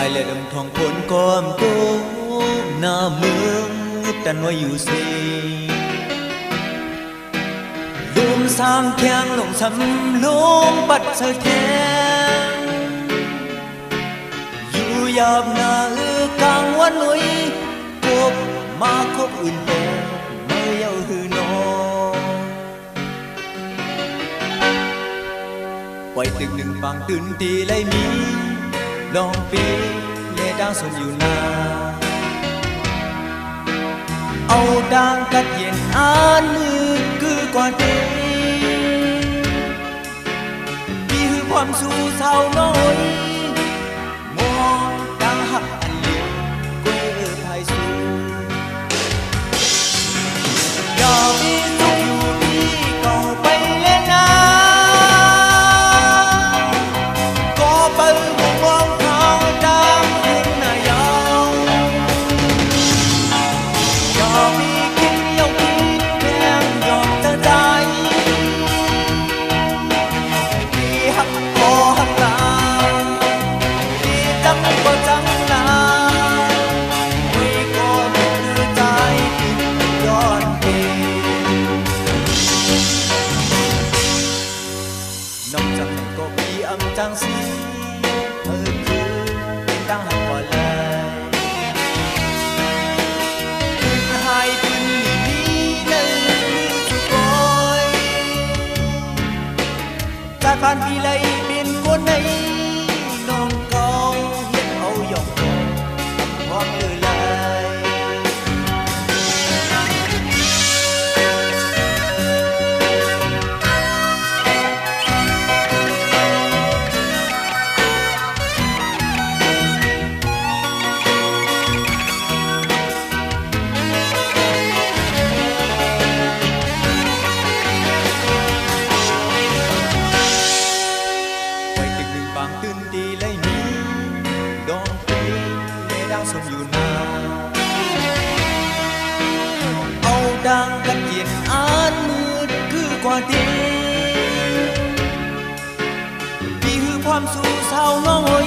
ai lại đầm thong phồn com tô na mương tàn nói yêu si lùm sang keng lồng sắm lùm bắt sợi keng dù yap na càngวันnuôi cốpมาคบอื่นแต่ไม่เอาหือนอปล่อยตึกหนึ่งฝั่งตื่นตีไล่มีลองปีเล่ดังสนอยู่นาเอาดังกัดเย็นอ่านมือคือกว่าเดิมที่คือความสู่เศร้าน้อยมองดังหักอันเลี้ยงกวยภายสู่อย่ามีสุขอยู่ที่เก่าไปเล่นนาก็เปิดมุมมองเขาดังขึ้นหน้ายาวอย่ามีคิดยกคิดแค่ยอมเธอใจที่หักคอหักตาที่จังก็จังนาไม่ก็ไม่คือใจที่ย้อนน้องจังก็ปีอำจังสีคือตั้งหักก่อนเลยขึ้นหายขึ้นนี้เลยสุดโอยจากผ่านปีเลยเป็นคนในน้องเก่าเห็นเอาหยอกมองเลยตื่นตีไล่มีดองปีเล่ดังสมอยู่นาเอาดังกันเย็นอ่านมืดคือกว่าเดิมที่คือความสู่เศร้าน้อย